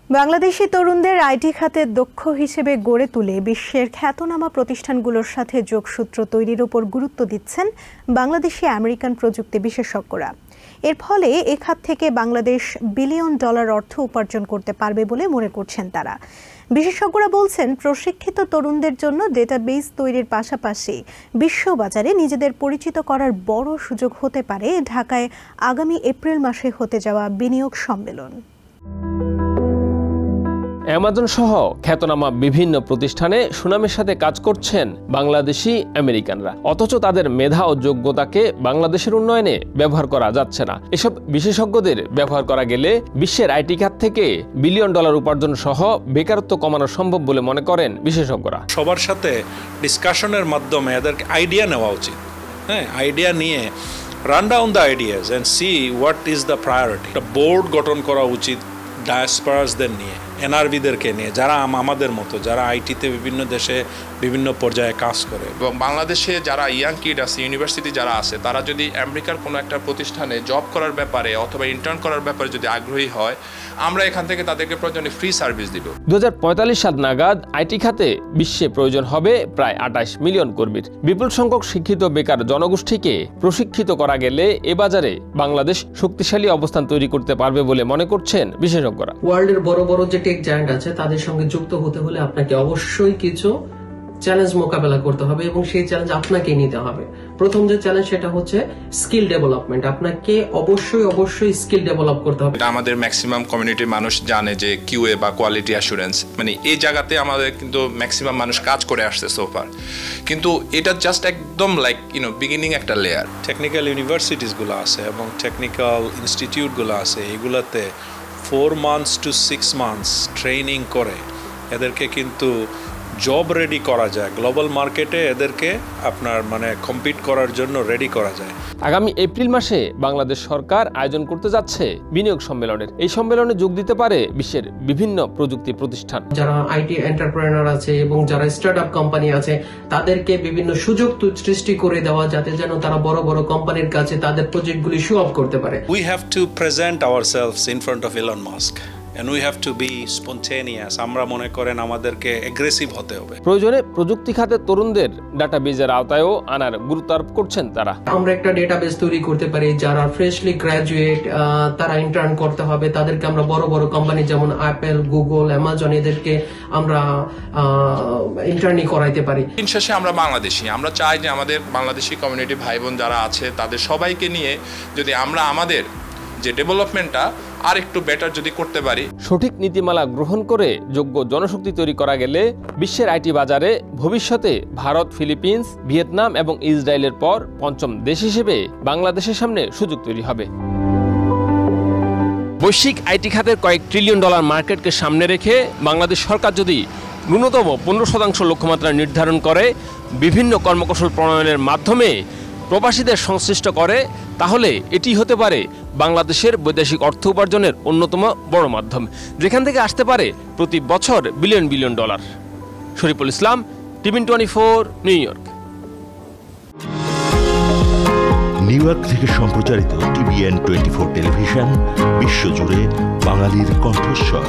বাংলাদেশি তরুণদের আইটি খাতে দক্ষ হিসেবে গড়ে তুলে বিশ্বের খ্যাতনামা প্রতিষ্ঠানগুলোর সাথে যোগসূত্র তৈরির উপর গুরুত্ব দিচ্ছেন বাংলাদেশি আমেরিকান প্রযুক্তি বিশেষজ্ঞরা। এর ফলে এ খাত থেকে বাংলাদেশ বিলিয়ন ডলার অর্থ উপার্জন করতে পারবে বলে মনে করছেন তারা। বিশেষজ্ঞরা বলছেন, প্রশিক্ষিত তরুণদের জন্য ডেটাবেস তৈরির পাশাপাশি বিশ্ববাজারে নিজেদের পরিচিত করার বড় সুযোগ হতে পারে ঢাকায় আগামী এপ্রিল মাসে হতে যাওয়া বিনিয়োগ সম্মেলন। অ্যামাজন সহ খ্যাতনামা বিভিন্ন প্রতিষ্ঠানে সুনামের সাথে কাজ করছেন বাংলাদেশি আমেরিকানরা, অথচ তাদের মেধা ও যোগ্যতাকে বাংলাদেশের উন্নয়নে ব্যবহার করা যাচ্ছে না। এসব বিশেষজ্ঞদের ব্যবহার করা গেলে বিশ্বের আইটি খাত থেকে বিলিয়ন ডলার উপার্জন সহ বেকারত্ব কমানো সম্ভব বলে মনে করেন বিশেষজ্ঞরা। সবার সাথে ডিসকাশনের মাধ্যমে এদেরকে আইডিয়া নেওয়া উচিত। হ্যাঁ, আইডিয়া নিয়ে run down the ideas and see what is the priority. একটা বোর্ড গঠন করা উচিত ডায়াসপোরাসদের নিয়ে, এনআরবিদেরকে নিয়ে, যারা আমাদের মতো যারা আইটিতে বিভিন্ন দেশে বিভিন্ন পর্যায়ে কাজ করে। এবং বাংলাদেশে যারা ইয়াং কিড আছে, ইউনিভার্সিটি যারা আছে, তারা যদি আমেরিকার কোনো একটা প্রতিষ্ঠানে জব করার ব্যাপারে অথবা ইন্টার্ন করার ব্যাপারে যদি আগ্রহী হয়, আমরা এখান থেকে তাদেরকে প্রয়োজনে ফ্রি সার্ভিস দিব। 2045 সাল নাগাদ আইটি খাতে বিশ্বে প্রয়োজন হবে প্রায় 28 মিলিয়ন কর্মীর। বিপুল সংখ্যক শিক্ষিত বেকার জনগোষ্ঠীকে প্রশিক্ষিত করা গেলে এ বাজারে বাংলাদেশ শক্তিশালী অবস্থান তৈরি করতে পারবে বলে মনে করছেন বিশেষজ্ঞরা। ওয়ার্ল্ডের বড় বড় যে টেক জায়ান্ট আছে তাদের সঙ্গে যুক্ত হতে হলে আপনাকে অবশ্যই কিছু চ্যালেঞ্জ মোকাবেলা করতে হবে এবং সেই চ্যালেঞ্জ আপনাকে নিতে হবে। প্রথম যে চ্যালেঞ্জ সেটা হচ্ছে স্কিল ডেভেলপমেন্ট। আপনাকে অবশ্যই স্কিল ডেভেলপ করতে হবে। এটা আমাদের ম্যাক্সিমাম কমিউনিটির মানুষ জানে যে কিউএ বা কোয়ালিটি অ্যাসুরেন্স, মানে এই জায়গাতে আমাদের কিন্তু ম্যাক্সিমাম মানুষ কাজ করে আসছে সোফার, কিন্তু এটা জাস্ট একদম লাইক বিগিনিং একটা লেয়ার। টেকনিক্যাল ইউনিভার্সিটিসগুলো আছে এবং টেকনিক্যাল ইনস্টিটিউটগুলো আছে, এগুলাতে 4 months to 6 months ট্রেনিং করে এদেরকে কিন্তু জব রেডি করা যায়। গ্লোবাল মার্কেটে এদেরকে আপনার কম্পিট করার জন্য রেডি করা যায়। আগামী এপ্রিল মাসে বাংলাদেশ সরকার আয়োজন করতে যাচ্ছে বিনিয়োগ সম্মেলনের। এই সম্মেলনে যোগ দিতে পারে বিশ্বের বিভিন্ন প্রযুক্তি প্রতিষ্ঠান। যারা আইটি এন্টারপ্রেনার আছে এবং যারা স্টার্টআপ কোম্পানি আছে, তাদেরকে বিভিন্ন সুযোগ সৃষ্টি করে দেওয়া, যাতে যেন তারা বড় বড় কোম্পানির কাছে তাদের প্রজেক্টগুলি শো অফ করতে পারে। We have to present ourselves in front of Elon Musk. And we have to be spontaneous. আমরা মনে করেন আমাদেরকে এগ্রেসিভ হতে হবে। প্রয়োজনে প্রযুক্তি খাতে তরুণদের ডাটাবেজের আওতায়ও আনার গুরুত্ব আরোপ করছেন তারা। আমরা একটা ডেটাবেস তৈরি করতে পারি, যারা ফ্রেশলি গ্রাজুয়েট তারা ইন্টার্ন করতে হবে, তাদেরকে আমরা বড় বড় কোম্পানি যেমন অ্যাপেল, গুগল, অ্যামাজন এদেরকে আমরা ইন্টার্নি করাইতে পারি। দিন শেষে আমরা বাংলাদেশি, আমরা চাই যে আমাদের বাংলাদেশি কমিউনিটি ভাই বোন যারা আছে তাদের সবাইকে নিয়ে যদি আমরা আমাদের যে ডেভেলপমেন্টটা আর একটু বেটার যদি করতে পারি। সঠিক নীতিমালা গ্রহণ করে যোগ্য জনশক্তি তৈরি করা গেলে বিশ্বের আইটি বাজারে ভবিষ্যতে ভারত, ফিলিপিন্স, ভিয়েতনাম এবং ইসরায়েলের পর পঞ্চম দেশ হিসেবে বাংলাদেশের সামনে সুযোগ তৈরি হবে। বৈশ্বিক আইটি খাতের কয়েক ট্রিলিয়ন ডলার মার্কেটকে সামনে রেখে বাংলাদেশ সরকার যদি ন্যূনতম 15% লক্ষ্যমাত্রা নির্ধারণ করে বিভিন্ন কর্মকৌশল প্রণয়নের মাধ্যমে প্রবাসীদের সংশ্লিষ্ট করে, তাহলে এটি হতে পারে বাংলাদেশের বৈদেশিক অর্থ উপার্জনের অন্যতম বড় মাধ্যম, যেখান থেকে আসতে পারে প্রতি বছর billion billion dollar. Shariful Islam, TVN 24, New York. New York থেকে সম্প্রচারিত টিভিএন 24 টেলিভিশন বিশ্বজুড়ে বাঙালির কণ্ঠস্বর।